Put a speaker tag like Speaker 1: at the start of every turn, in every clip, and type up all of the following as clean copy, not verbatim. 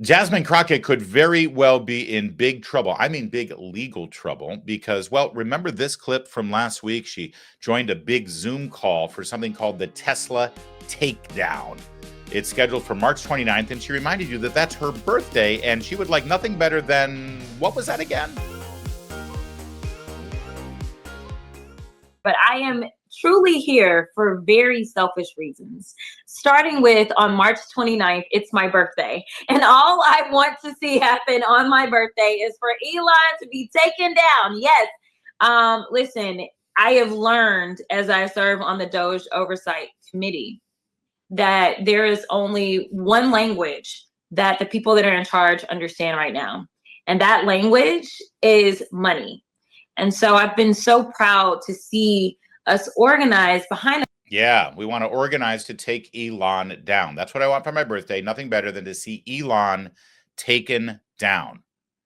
Speaker 1: Jasmine Crockett could very well be in big trouble. I mean, big legal trouble because, well, remember this clip from last week? She joined a big Zoom call for something called the Tesla Takedown. It's scheduled for March 29th, and she reminded you that that's her birthday, and she would like nothing better than, what was that again?
Speaker 2: But I am truly here for very selfish reasons. Starting with on March 29th, it's my birthday. And all I want to see happen on my birthday is for Elon to be taken down. Yes. Listen, I have learned as I serve on the Doge Oversight Committee that there is only one language that the people that are in charge understand right now. And that language is money. And so I've been so proud to see us organize behind.
Speaker 1: Yeah, we want to organize to take Elon down. That's what I want for my birthday. Nothing better than to see Elon taken down.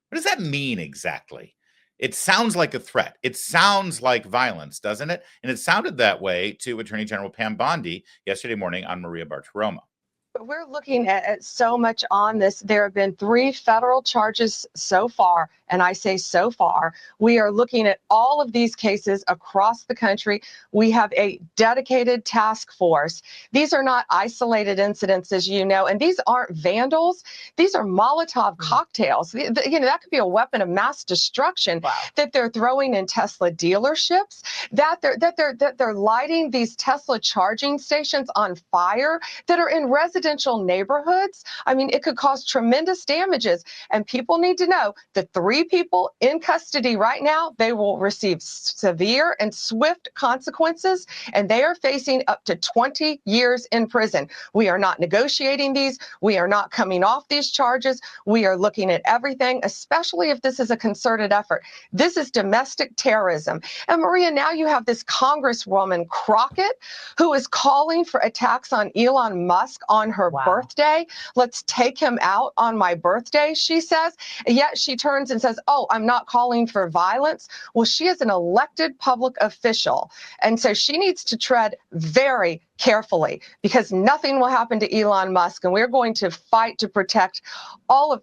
Speaker 1: What does that mean exactly? It sounds like a threat. It sounds like violence, doesn't it? And it sounded that way to Attorney General Pam Bondi yesterday morning on Maria Bartiromo.
Speaker 3: We're looking at so much on this. There have been 3 federal charges so far, and I say so far. We are looking at all of these cases across the country. We have a dedicated task force. These are not isolated incidents, as you know, and these aren't vandals. These are Molotov cocktails. You know, that could be a weapon of mass destruction that they're throwing in Tesla dealerships, that they're lighting these Tesla charging stations on fire that are in residential neighborhoods. I mean, it could cause tremendous damages. And people need to know the 3 people in custody right now, they will receive severe and swift consequences, and they are facing up to 20 years in prison. We are not negotiating these. We are not coming off these charges. We are looking at everything, especially if this is a concerted effort. This is domestic terrorism. And Maria, now you have this Congresswoman Crockett who is calling for attacks on Elon Musk on her birthday. Let's take him out on my birthday, she says. Yet she turns and says, oh, I'm not calling for violence. Well, she is an elected public official. And so she needs to tread very carefully because nothing will happen to Elon Musk. And we're going to fight to protect all of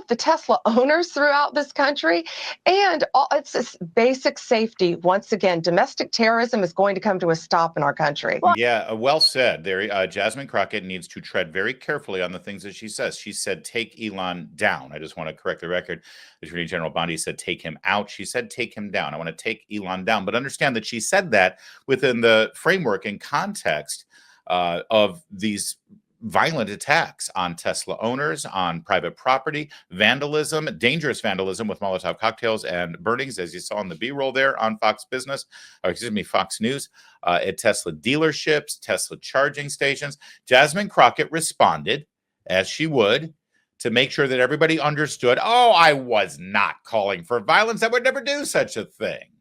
Speaker 3: the Tesla owners throughout this country, and it's this basic safety. Once again, domestic terrorism is going to come to a stop in our country.
Speaker 1: Yeah, well said there. Jasmine Crockett needs to tread very carefully on the things that she says. She said, take Elon down. I just want to correct the record. Attorney General Bondi said, take him out. She said, take him down. I want to take Elon down. But understand that she said that within the framework and context of these violent attacks on Tesla owners, on private property, vandalism, dangerous vandalism with Molotov cocktails and burnings, as you saw in the B-roll there on Fox News, at Tesla dealerships, Tesla charging stations. Jasmine Crockett responded, as she would, to make sure that everybody understood, oh, I was not calling for violence. I would never do such a thing.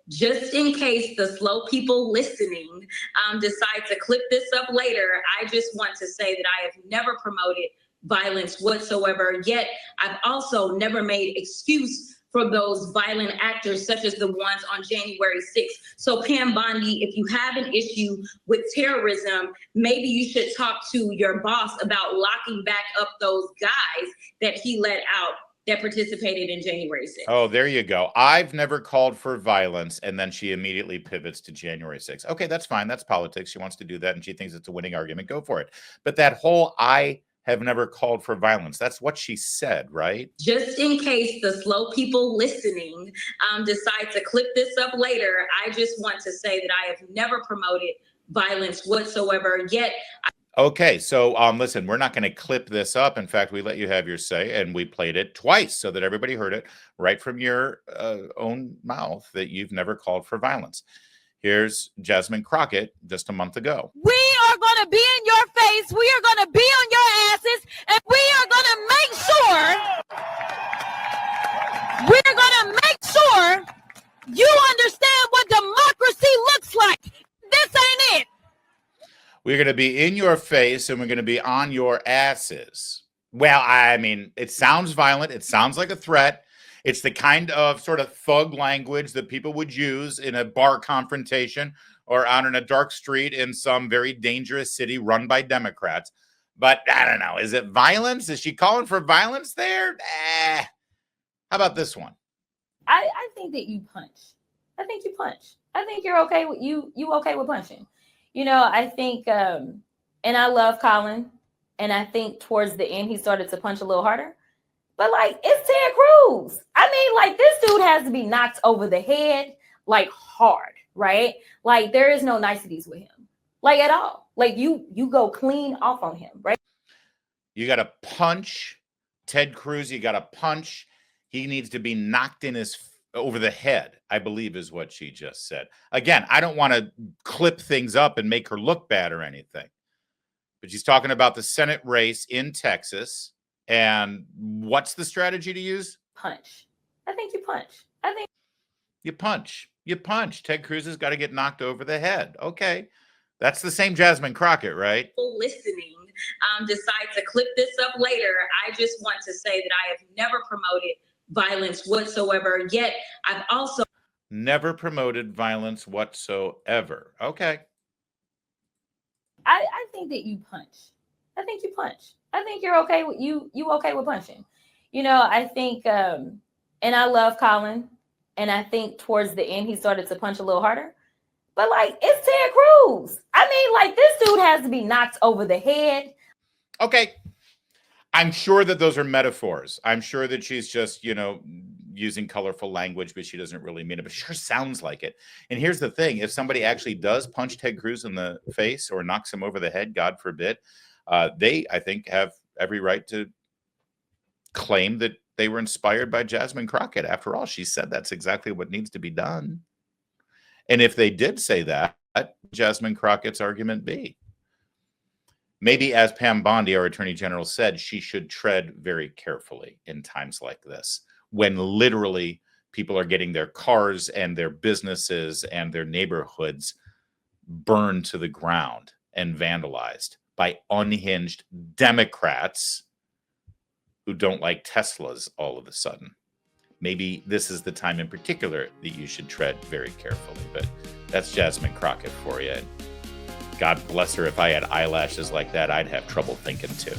Speaker 2: Just in case the slow people listening decide to clip this up later, I just want to say that I have never promoted violence whatsoever. Yet I've also never made excuse for those violent actors, such as the ones on January 6th. So Pam Bondi, if you have an issue with terrorism, maybe you should talk to your boss about locking back up those guys that he let out that participated in January 6th.
Speaker 1: Oh, there you go. I've never called for violence. And then she immediately pivots to January 6th. Okay, that's fine. That's politics. She wants to do that and she thinks it's a winning argument. Go for it. But that whole I have never called for violence, that's what she said, right?
Speaker 2: Just in case the slow people listening decide to clip this up later, I just want to say that I have never promoted violence whatsoever. Yet
Speaker 1: Okay, so listen, we're not going to clip this up. In fact, we let you have your say, and we played it twice so that everybody heard it right from your own mouth that you've never called for violence. Here's Jasmine Crockett just a month ago.
Speaker 4: We are going to be in your face. We are going to be on your asses, and we are going to make sure you understand what democracy looks like. This ain't it.
Speaker 1: We're going to be in your face and we're going to be on your asses. Well, I mean, it sounds violent. It sounds like a threat. It's the kind of sort of thug language that people would use in a bar confrontation or out in a dark street in some very dangerous city run by Democrats. But I don't know. Is it violence? Is she calling for violence there? How about this one?
Speaker 2: I think that you punch. I think you punch. I think you're okay with you okay with punching. I think and I love Colin, and I think towards the end he started to punch a little harder. But like, it's Ted Cruz. I mean, like, this dude has to be knocked over the head like hard, right? Like, there is no niceties with him. Like, at all. Like, you go clean off on him, right?
Speaker 1: You got to punch Ted Cruz. You got to punch. He needs to be knocked over the head, I believe is what she just said. Again, I don't want to clip things up and make her look bad or anything. But she's talking about the Senate race in Texas. And what's the strategy to use?
Speaker 2: Punch. I think you punch. I think
Speaker 1: you punch. You punch. Ted Cruz has got to get knocked over the head. Okay. That's the same Jasmine Crockett, right?
Speaker 2: Listening decide to clip this up later. I just want to say that I have never promoted violence whatsoever, yet I've also
Speaker 1: never promoted violence whatsoever. Okay.
Speaker 2: I think that you punch. I think you punch. I think you're okay with you okay with punching. I think and I love Colin, and I think towards the end he started to punch a little harder. But like, it's Ted Cruz. I mean, like, this dude has to be knocked over the head.
Speaker 1: Okay. I'm sure that those are metaphors. I'm sure that she's just, using colorful language, but she doesn't really mean it. But it sure sounds like it. And here's the thing. If somebody actually does punch Ted Cruz in the face or knocks him over the head, God forbid, they, I think, have every right to claim that they were inspired by Jasmine Crockett. After all, she said that's exactly what needs to be done. And if they did say that, Jasmine Crockett's argument be? Maybe, as Pam Bondi, our Attorney General, said, she should tread very carefully in times like this, when literally people are getting their cars and their businesses and their neighborhoods burned to the ground and vandalized by unhinged Democrats who don't like Teslas all of a sudden. Maybe this is the time in particular that you should tread very carefully. But that's Jasmine Crockett for you. God bless her. If I had eyelashes like that, I'd have trouble thinking too.